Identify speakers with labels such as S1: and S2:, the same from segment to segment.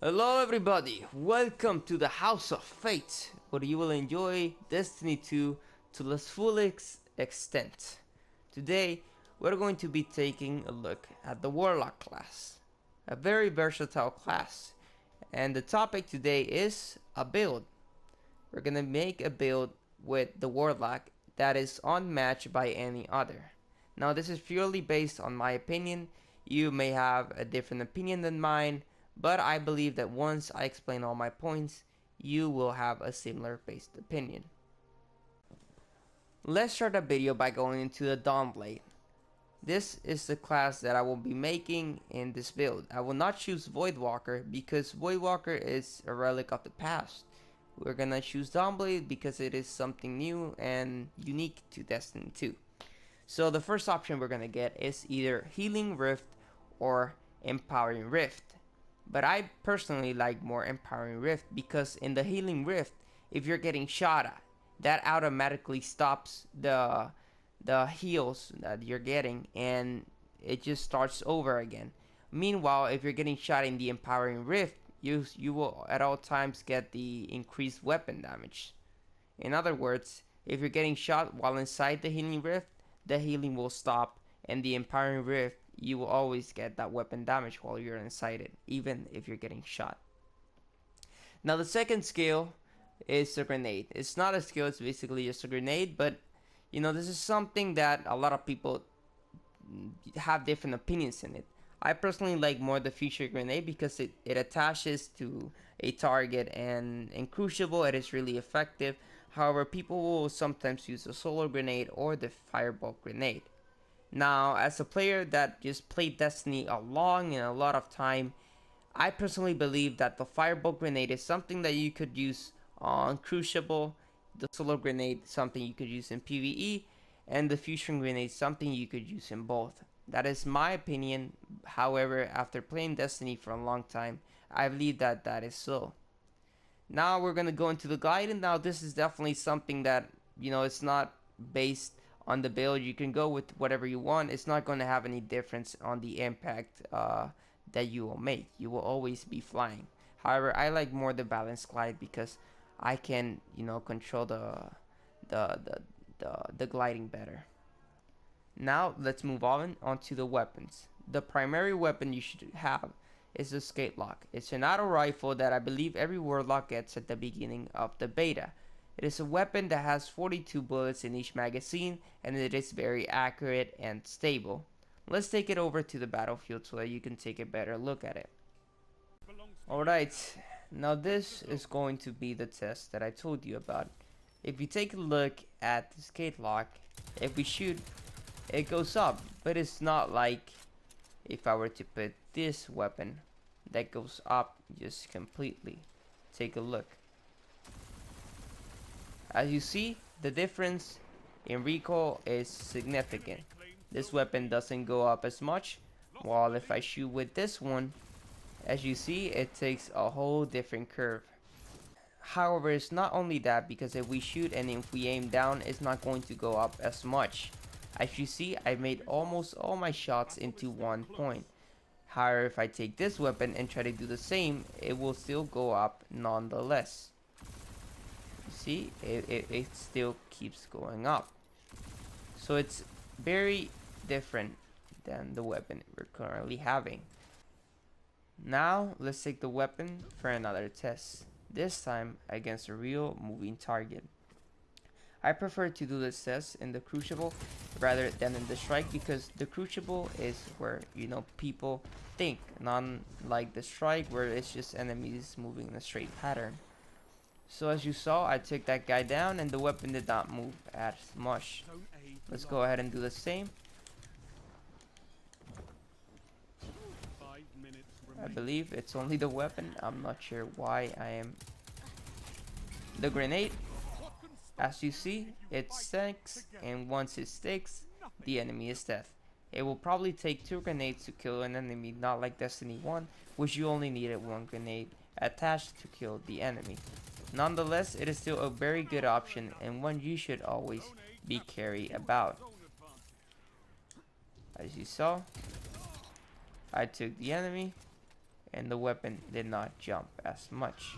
S1: Hello everybody, welcome to the House of Fate, where you will enjoy Destiny 2 to its full extent. Today, we're going to be taking a look at the Warlock class, a very versatile class, and the topic today is a build. We're gonna make a build with the Warlock that is unmatched by any other. Now this is purely based on my opinion. You may have a different opinion than mine, but I believe that once I explain all my points, you will have a similar based opinion. Let's start the video by going into the Dawnblade. This is the class that I will be making in this build. I will not choose Voidwalker because Voidwalker is a relic of the past. We're gonna choose Dawnblade because it is something new and unique to Destiny 2. So the first option we're gonna get is either Healing Rift or Empowering Rift. But I personally like more Empowering Rift because in the Healing Rift, if you're getting shot at, that automatically stops the heals that you're getting and it just starts over again. Meanwhile, if you're getting shot in the Empowering Rift, you will at all times get the increased weapon damage. In other words, if you're getting shot while inside the Healing Rift, the healing will stop, and the Empowering Rift, you will always get that weapon damage while you're inside it, even if you're getting shot. Now the second skill is the grenade. It's not a skill, it's basically just a grenade, but this is something that a lot of people have different opinions in it. I personally like more the future grenade because it attaches to a target, and in Crucible it is really effective. However, people will sometimes use the solar grenade or the fireball grenade. Now, as a player that just played Destiny a long and a lot of time, I personally believe that the fireball grenade is something that you could use on Crucible, the solar grenade something you could use in PvE, and the fusion grenade something you could use in both. That is my opinion. However, after playing Destiny for a long time, I believe that that is so. Now we're gonna go into the gliding. Now this is definitely something that it's not based on the build. You can go with whatever you want. It's not going to have any difference on the impact that you will make. You will always be flying. However, I like more the balanced glide because I can control the the the gliding better. Now let's move on onto the weapons. The primary weapon you should have is the Skatelock. It's an auto rifle that I believe every Warlock gets at the beginning of the beta. It is a weapon that has 42 bullets in each magazine, and it is very accurate and stable. Let's take it over to the battlefield so that you can take a better look at it. Alright, now this is going to be the test that I told you about. If you take a look at the Skatelock, if we shoot, it goes up, but it's not like if I were to put this weapon that goes up just completely. Take a look. As you see, the difference in recoil is significant. This weapon doesn't go up as much, while if I shoot with this one, as you see, it takes a whole different curve. However, it's not only that, because if we shoot and if we aim down, it's not going to go up as much. As you see, I made almost all my shots into 1 point. However, if I take this weapon and try to do the same, it will still go up nonetheless. You see, it still keeps going up. So it's very different than the weapon we're currently having. Now, let's take the weapon for another test. This time against a real moving target. I prefer to do this test in the Crucible rather than in the Strike because the Crucible is where people think, not like the Strike where it's just enemies moving in a straight pattern. So as you saw, I took that guy down and the weapon did not move as much. Let's go ahead and do the same. I believe it's only the weapon. I'm not sure why I am. The grenade, as you see, it sticks, and once it sticks, the enemy is dead. It will probably take 2 grenades to kill an enemy, not like Destiny 1, which you only needed 1 grenade attached to kill the enemy. Nonetheless, it is still a very good option and one you should always be carry about. As you saw, I took the enemy and the weapon did not jump as much.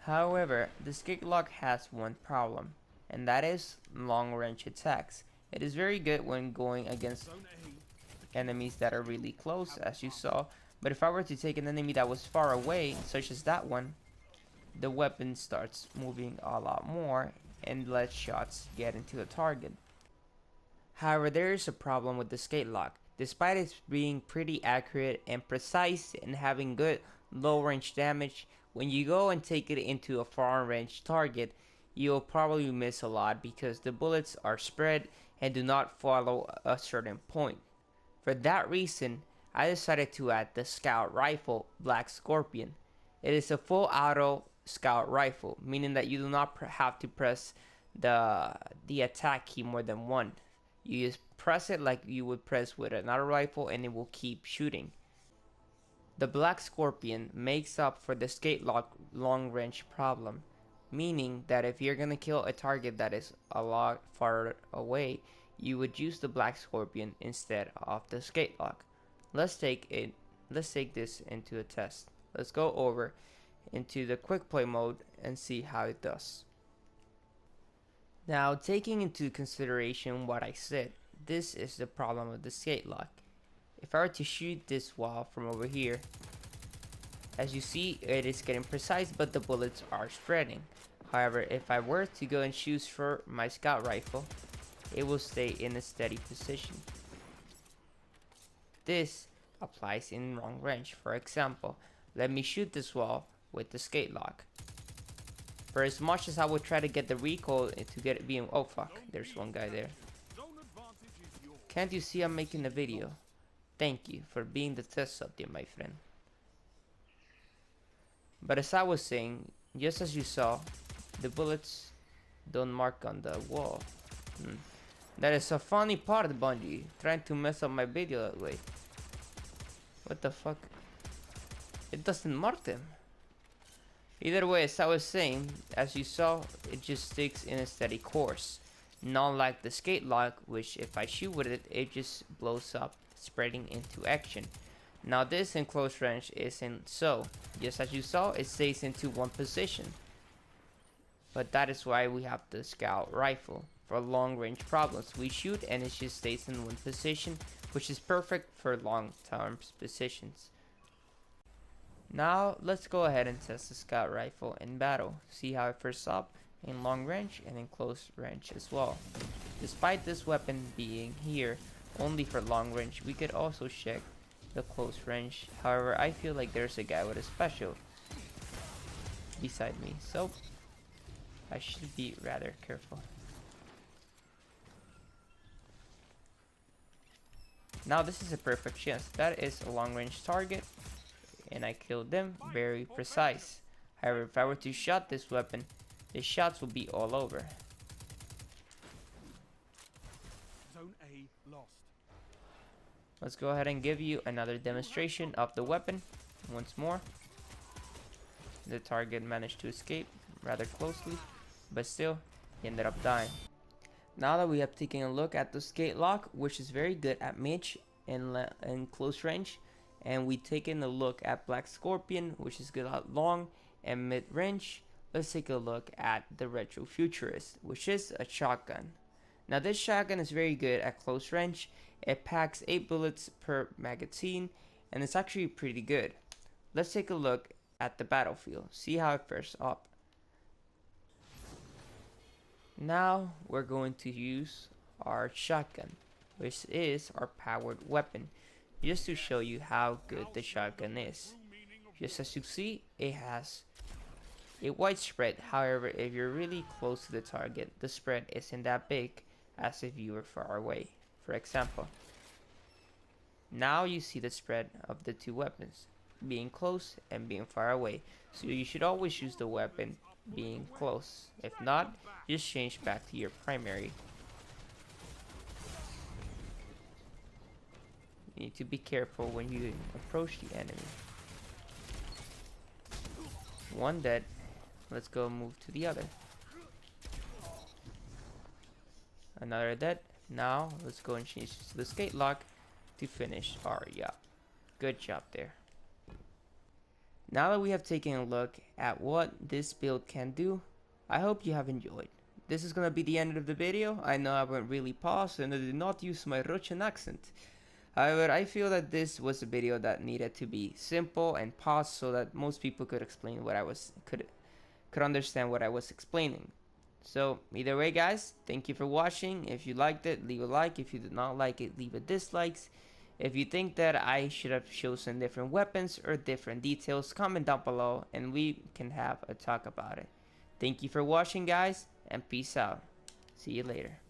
S1: However, the Skate-Lock has one problem, and that is long range attacks. It is very good when going against enemies that are really close, as you saw, but if I were to take an enemy that was far away, such as that one, the weapon starts moving a lot more and lets shots get into the target. However, there is a problem with the Skate-Lock. Despite it being pretty accurate and precise and having good low range damage, when you go and take it into a far range target, you'll probably miss a lot because the bullets are spread and do not follow a certain point. For that reason, I decided to add the Scout Rifle Black Scorpion. It is a full auto Scout Rifle, meaning that you do not have to press the attack key more than once. You just press it like you would press with another rifle and it will keep shooting. The Black Scorpion makes up for the Skate-Lock long range problem, meaning that if you're gonna kill a target that is a lot far away, you would use the Black Scorpion instead of the Skate-Lock. Let's take this into a test. Let's go over into the quick play mode and see how it does. Now, taking into consideration what I said, this is the problem of the Skate-Lock. If I were to shoot this wall from over here, as you see, it is getting precise, but the bullets are spreading. However, if I were to go and shoot for my Scout Rifle, it will stay in a steady position. This applies in long range. For example, let me shoot this wall with the Skate-Lock. For as much as I would try to get the recoil to get it being, oh fuck, there's one guy there. Can't you see I'm making a video? Thank you for being the test subject, my friend. But as I was saying, just as you saw, the bullets don't mark on the wall. That is a funny part, Bungie, trying to mess up my video that way. What the fuck? It doesn't mark them. Either way, as I was saying, as you saw, it just sticks in a steady course. Not like the Skate-Lock, which if I shoot with it, it just blows up, spreading into action. Now this in close range isn't so. Just as you saw, it stays into one position. But that is why we have the Scout Rifle. For long range problems, we shoot and it just stays in one position, which is perfect for long term positions. Now let's go ahead and test the Scout Rifle in battle. See how it fares up in long range and in close range as well. Despite this weapon being here only for long range, we could also check the close range. However, I feel like there's a guy with a special beside me, so I should be rather careful. Now this is a perfect chance. That is a long range target and I killed them very precise. However, if I were to shot this weapon, the shots will be all over.
S2: Zone A lost.
S1: Let's go ahead and give you another demonstration of the weapon once more. The target managed to escape rather closely, but still he ended up dying. Now that we have taken a look at the Skate-Lock, which is very good at mid and close range, and we taken a look at Black Scorpion, which is good at long and mid range, let's take a look at the Retro Futurist, which is a shotgun. Now this shotgun is very good at close range. It packs 8 bullets per magazine and it's actually pretty good. Let's take a look at the battlefield, see how it fares up. Now we're going to use our shotgun, which is our powered weapon, just to show you how good the shotgun is. Just as you see, it has a wide spread. However, if you're really close to the target, the spread isn't that big as if you were far away. For example, now you see the spread of the two weapons, being close and being far away. So you should always use the weapon being close. If not, just change back to your primary. You need to be careful when you approach the enemy. One dead. Let's go move to the other. Another dead. Now let's go and change to the Skate-Lock to finish our job. Good job there. Now that we have taken a look at what this build can do, I hope you have enjoyed. This is gonna be the end of the video. I know I went really paused and I did not use my Russian accent. However, I feel that this was a video that needed to be simple and paused so that most people could explain what I was could understand what I was explaining. So either way, guys, thank you for watching. If you liked it, leave a like. If you did not like it, leave a dislikes. If you think that I should have chosen different weapons or different details, comment down below and we can have a talk about it. Thank you for watching, guys, and peace out. See you later.